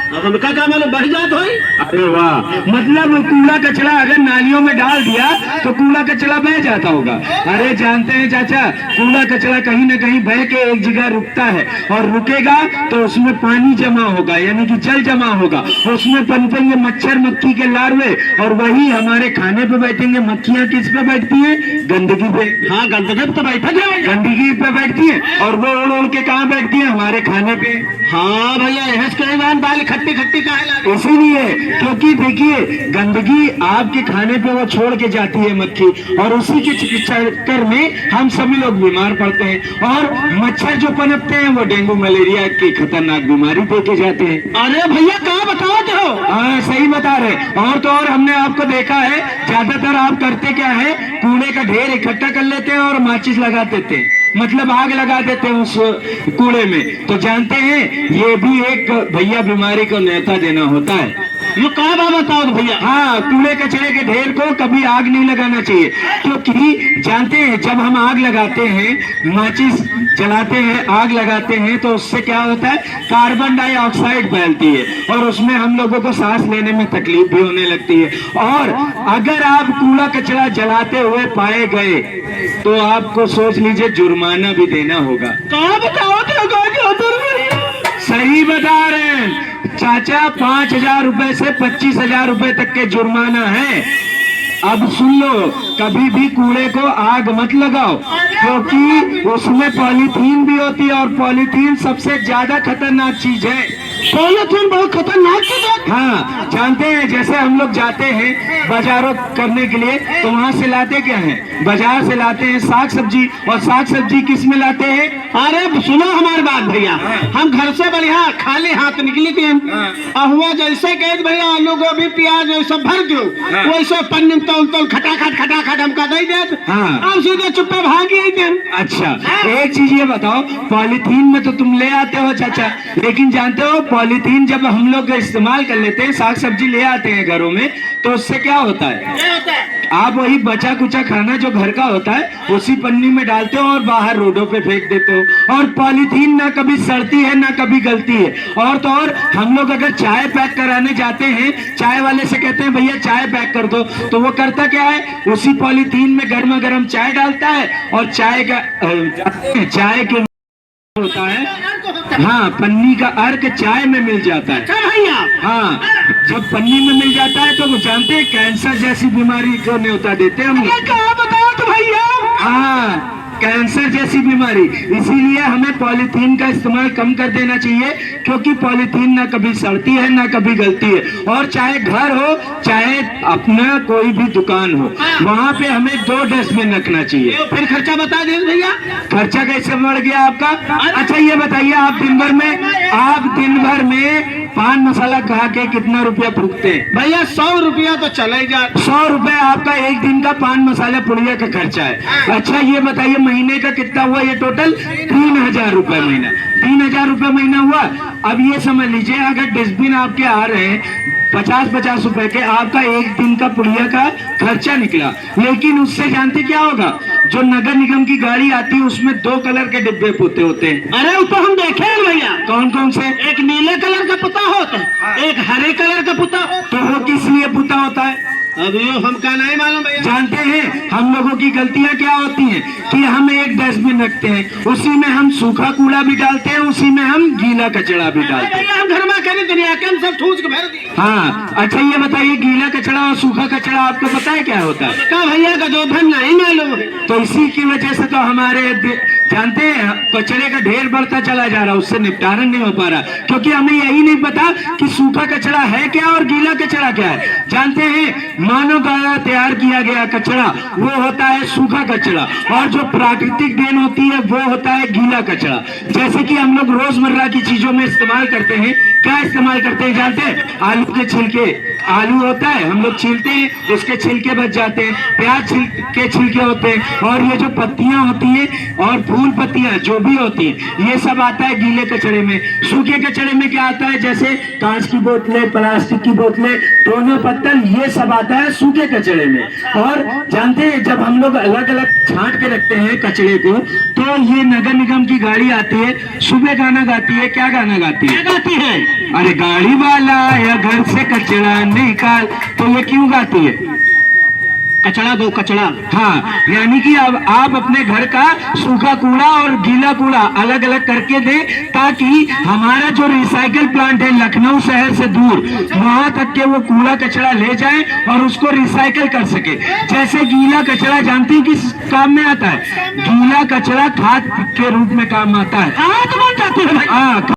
अब हमका क्या मालूम बढ़ जात होई। अरे वाह, मतलब कूड़ा कचरा अगर नालियों में डाल दिया तो कूड़ा कचरा बह जाता होगा। अरे जानते हैं चाचा, कूड़ा कचरा कहीं ना कहीं बह के एक जगह रुकता है और रुकेगा तो उसमें पानी जमा होगा, यानी कि जल जमा होगा, उसमें पनपेंगे मच्छर मक्खी के लार्वे और वही हमारे खाने पे बैठेंगे। मक्खियां किस पे बैठती हैं? गंदगी पे। हाँ गंदगी तो बैठा जाए, गंदगी पे बैठती है और वो उड़ उड़ के कहाँ बैठती है? हमारे खाने पे। हाँ भैया यह कई बार दाल खट्टी खट्टी काहे लागे। इसीलिए, क्योंकि देखिए गंदगी आपके खाने पे वो छोड़ के जाती है मक्खी, और उसी के चक्कर में हम सभी लोग बीमार पड़ते हैं और मच्छर जो पनपते हैं वो डेंगू मलेरिया की खतरनाक बीमारी दे के जाते हैं। अरे भैया कहाँ बताओ हो। हाँ सही बता रहे। और तो और हमने आपको देखा है ज्यादातर आप करते क्या है, कूड़े का ढेर इकट्ठा कर लेते हैं और माचिस लगा देते हैं, मतलब आग लगा देते हैं उस कूड़े में। तो जानते हैं ये भी एक भैया बीमारी को न्योता देना होता है। ये कहाँ बात बताओ भैया। हाँ, कूड़े कचरे के ढेर को कभी आग नहीं लगाना चाहिए, क्योंकि जानते हैं जब हम आग लगाते हैं, माचिस जलाते हैं, आग लगाते हैं, तो उससे क्या होता है, कार्बन डाइऑक्साइड फैलती है और उसमें हम लोगों को सांस लेने में तकलीफ भी होने लगती है। और अगर आप कूड़ा कचरा जलाते हुए पाए गए तो आपको सोच लीजिए जुर्माना भी देना होगा। कहाँ बताओ सही बता रहे हैं चाचा, 5,000 रुपए से 25,000 रुपए तक के जुर्माना है। अब सुन लो, कभी भी कूड़े को आग मत लगाओ, क्योंकि उसमें पॉलीथीन भी होती है और पॉलीथीन सबसे ज्यादा खतरनाक चीज है। पॉलीथीन बहुत खतरनाक चीज है। हाँ जानते हैं, जैसे हम लोग जाते हैं बाजारों करने के लिए तो वहाँ से लाते क्या है, बाजार से लाते हैं साग सब्जी, और साग सब्जी किस में लाते हैं? अरे सुनो हमारी बात भैया, हम घर से बढ़िया खाली हाथ निकली थी, हुआ जैसे कहे भैया आलू गोभी प्याज सब भर दो, वैसे पन्नी तोल तोल खटाखट हमका दे दे, अब सीधे चुप्पे भागी ही थे। अच्छा एक चीज ये बताओ, पॉलीथीन में तो तुम ले आते हो चाचा, लेकिन जानते हो पॉलीथीन जब हम लोग इस्तेमाल कर लेते हैं, साग सब्जी ले आते हैं घरों में, तो उससे क्या होता है, आप वही बचा कुचा खाना जो घर का होता है उसी पन्नी में डालते हो और बाहर रोडों पे फेंक देते हो। और पॉलीथीन ना कभी सड़ती है ना कभी गलती है। और तो और हम लोग अगर चाय पैक कराने जाते हैं, चाय वाले से कहते हैं भैया चाय पैक कर दो, तो वो करता क्या है, उसी पॉलीथीन में गर्मा गर्म चाय डालता है और चाय के होता है, हाँ पन्नी का अर्क चाय में मिल जाता है। भैया हाँ, जब पन्नी में मिल जाता है तो वो जानते हैं कैंसर जैसी बीमारी को न्योता देते हैं हम लोग। क्या बताओ तो भैया। हाँ, कैंसर जैसी बीमारी। इसीलिए हमें पॉलीथीन का इस्तेमाल कम कर देना चाहिए, क्योंकि पॉलीथीन ना कभी सड़ती है ना कभी गलती है। और चाहे घर हो चाहे अपना कोई भी दुकान हो, वहाँ पे हमें 2 डस्टबिन रखना चाहिए। फिर खर्चा बता दे भैया। खर्चा कैसे बढ़ गया आपका? अच्छा ये बताइए, आप दिन भर में पान मसाला खा के कितना रुपया फूकते हैं? भैया 100 रुपया तो चले ही जाए। 100 रुपए आपका एक दिन का पान मसाला पुड़िया का खर्चा है। अच्छा ये बताइए महीने का कितना हुआ ये टोटल? 3,000 रुपए महीना। 3,000 रुपए महीना हुआ। अब ये समझ लीजिए अगर डस्टबिन आपके आ रहे हैं 50-50 रुपए के, आपका एक दिन का पुड़िया का खर्चा निकला। लेकिन उससे जानते क्या होगा, जो नगर निगम की गाड़ी आती है उसमें 2 कलर के डिब्बे पुते होते हैं। अरे वो तो हम देखे हैं भैया। कौन कौन से? एक नीले कलर का पुता होता है, एक हरे कलर का पुता। तो वो किस लिए पुता होता है? अब ये हमका नहीं मालूम भैया। जानते हैं हम लोगों की गलतियां क्या होती हैं कि हम एक डस्टबिन रखते हैं, उसी में हम सूखा कूड़ा भी डालते हैं, उसी में हम गीला कचरा भी डालते हैं। हम घर में कहीं दुनिया के हम सब ठूस के भर दिए। हाँ अच्छा ये बताइए, गीला कचरा और सूखा कचरा आपको पता है क्या होता है? क्या भैया का जो धन नहीं मालूम है। तो इसी की वजह से तो हमारे जानते हैं कचरे का ढेर बढ़ता चला जा रहा है, उससे निपटारा नहीं हो पा रहा, क्योंकि हमें यही नहीं पता कि सूखा कचरा है क्या और गीला कचरा क्या है। जानते हैं मानव द्वारा तैयार किया गया कचरा वो होता है सूखा कचरा, और जो प्राकृतिक देन होती है वो होता है गीला कचरा। जैसे कि हम लोग रोजमर्रा की चीजों में इस्तेमाल करते हैं, क्या इस्तेमाल करते हैं जानते हैं? आलू के छिलके, आलू होता है, हम लोग छीलते हैं, उसके छिलके बच जाते हैं, प्याज के छिलके होते हैं, और ये जो पत्तियां होती है और फूल पत्तियां जो भी होती है, ये सब आता है गीले कचड़े में। सूखे कचड़े में क्या आता है? जैसे कांच की बोतलें, प्लास्टिक की बोतलें, दोनों पत्तल, ये सब आता है सूखे कचड़े में। और जानते हैं जब हम लोग अलग अलग छांट के रखते हैं कचड़े को, तो ये नगर निगम की गाड़ी आती है, सुबह गाना गाती है। क्या गाना गाती है? गाती है, अरे गाड़ी वाला या घर से कचरा निकाल, तो ये क्यों गाती है? कचड़ा दो कचड़ा। हाँ, यानी कि अब आप अपने घर का सूखा कूड़ा और गीला कूड़ा अलग अलग करके दें, ताकि हमारा जो रिसाइकल प्लांट है लखनऊ शहर से दूर, वहां तक के वो कूड़ा कचरा ले जाएं और उसको रिसाइकल कर सके। जैसे गीला कचरा जानते हैं किस काम में आता है? गीला कचरा खाद के रूप में काम आता है। खाद बन जाती है भाई। हाँ,